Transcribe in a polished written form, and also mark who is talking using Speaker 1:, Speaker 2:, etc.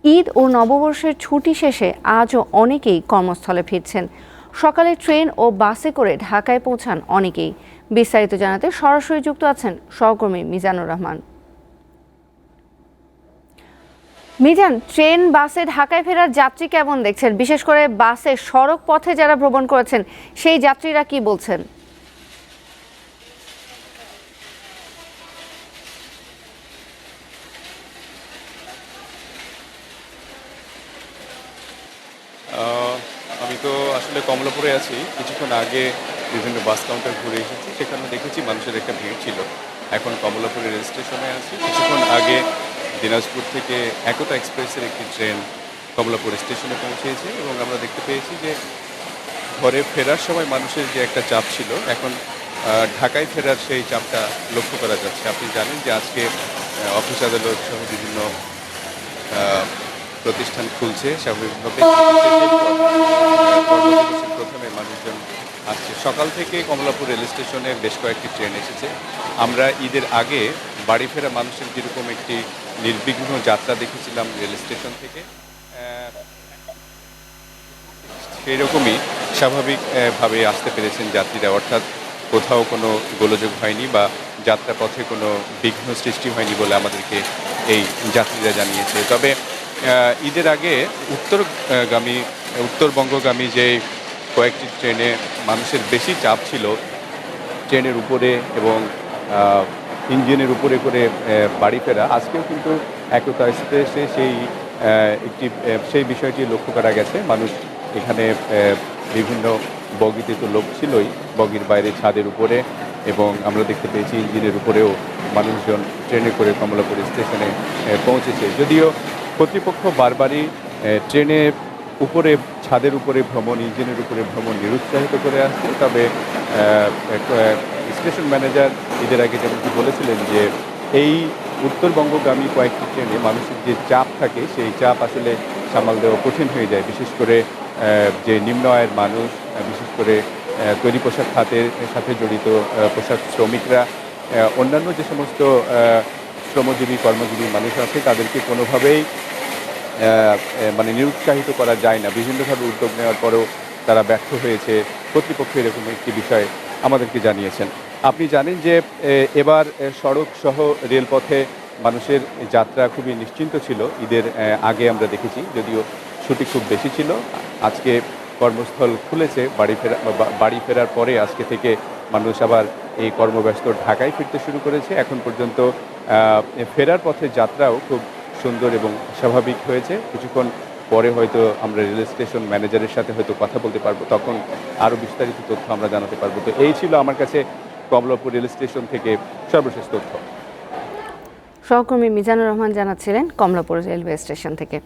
Speaker 1: ঈদ ও নববর্ষের ছুটি শেষে আজও অনেকেই কর্মস্থলে ফিরছেন। সকালে ট্রেন ও বাসে করে ঢাকায় পৌঁছান অনেকেই। বিস্তারিত জানাতে সরাসরি যুক্ত আছেন সহকর্মী মিজানুর রহমান। মিজান, ট্রেন বাসে ঢাকায় ফেরার যাত্রী কেমন দেখছেন? বিশেষ করে বাসে সড়ক পথে যারা ভ্রমণ করেছেন সেই যাত্রীরা কি বলছেন?
Speaker 2: আমি তো আসলে কমলাপুরে আছি। কিছুক্ষণ আগে বিভিন্ন বাস কাউন্টার ঘুরে এসেছি। সেখানে দেখেছি মানুষের একটা ভিড় ছিল। এখন কমলাপুরে রেল স্টেশনে আছি। কিছুক্ষণ আগে দিনাজপুর থেকে একতা এক্সপ্রেসের একটি ট্রেন কমলাপুর স্টেশনে পৌঁছেছে এবং আমরা দেখতে পেয়েছি যে ঘরে ফেরার সময় মানুষের যে একটা চাপ ছিল, এখন ঢাকায় ফেরার সেই চাপটা লক্ষ্য করা যাচ্ছে। আপনি জানেন যে আজকে অফিস আদালত সহ বিভিন্ন আ প্রতিষ্ঠান খুলছে স্বাভাবিকভাবে। কর্মদিবসের প্রথমে মানুষজন আসছে। সকাল থেকে কমলাপুর রেল স্টেশনে বেশ কয়েকটি ট্রেন এসেছে। আমরা ঈদের আগে বাড়ি ফেরা মানুষের যেরকম একটি নির্বিঘ্ন যাত্রা দেখেছিলাম রেল স্টেশন থেকে, সেই রকমই স্বাভাবিক ভাবে আসতে পেরেছেন যাত্রীরা। অর্থাৎ কোথাও কোনো গোলযোগ হয়নি বা যাত্রাপথে কোনো বিঘ্ন সৃষ্টি হয়নি বলে আমাদেরকে এই যাত্রীরা জানিয়েছে। তবে ঈদের আগে উত্তরবঙ্গগামী যে কয়েকটি ট্রেনে মানুষের বেশি চাপ ছিল, ট্রেনের উপরে এবং ইঞ্জিনের উপরে করে বাড়ি ফেরা, আজকেও কিন্তু একতা এক্সপ্রেসে সেই বিষয়টি লক্ষ্য করা গেছে। মানুষ এখানে বিভিন্ন বগিতে তো লোক ছিলই, বগির বাইরে ছাদের উপরে, এবং আমরা দেখতে পেয়েছি ইঞ্জিনের উপরেও মানুষজন ট্রেনে করে কমলাপুর স্টেশনে পৌঁছেছে। যদিও কর্তৃপক্ষ বারবারই ট্রেনে উপরে, ছাদের উপরে ভ্রমণ, ইঞ্জিনের উপরে ভ্রমণ নিরুৎসাহিত করে আসছে। তবে স্টেশন ম্যানেজার ঈদের আগে যেমনটি বলেছিলেন যে এই উত্তরবঙ্গগামী কয়েকটি ট্রেনে মানুষের যে চাপ থাকে সেই চাপ আসলে সামাল দেওয়া কঠিন হয়ে যায়। বিশেষ করে যে নিম্ন আয়ের মানুষ, বিশেষ করে তৈরি পোশাক খাতের সাথে জড়িত পোশাক শ্রমিকরা, অন্যান্য যে সমস্ত শ্রমজীবী কর্মজীবী মানুষ আছে, তাদেরকে কোনোভাবেই মানে নিরুৎসাহিত করা যায় না। বিভিন্নভাবে উদ্যোগ নেওয়ার পরেও তারা ব্যর্থ হয়েছে। কর্তৃপক্ষ এরকম একটি বিষয় আমাদেরকে জানিয়েছেন। আপনি জানেন যে এবার সড়ক সহ রেলপথে মানুষের যাত্রা খুবই নিশ্চিন্ত ছিল। ঈদের আগে আমরা দেখেছি, যদিও ছুটি খুব বেশি ছিল। আজকে কর্মস্থল খুলেছে, বাড়ি ফেরার পরে আজকে থেকে মানুষ আবার এই কর্মব্যস্ত ঢাকায় ফিরতে শুরু করেছে। এখন পর্যন্ত ফেরার পথে যাত্রাও খুব সুন্দর এবং স্বাভাবিক হয়েছে। কিছুক্ষণ পরে হয়তো আমরা রেল স্টেশন ম্যানেজারের সাথে হয়তো কথা বলতে পারবো, তখন আরও বিস্তারিত তথ্য আমরা জানাতে পারবো। তো এই ছিল আমার কাছে কমলাপুর রেল স্টেশন থেকে সর্বশেষ তথ্য।
Speaker 1: সহকর্মী মিজানুর রহমান জানাচ্ছিলেন কমলাপুর রেলওয়ে স্টেশন থেকে।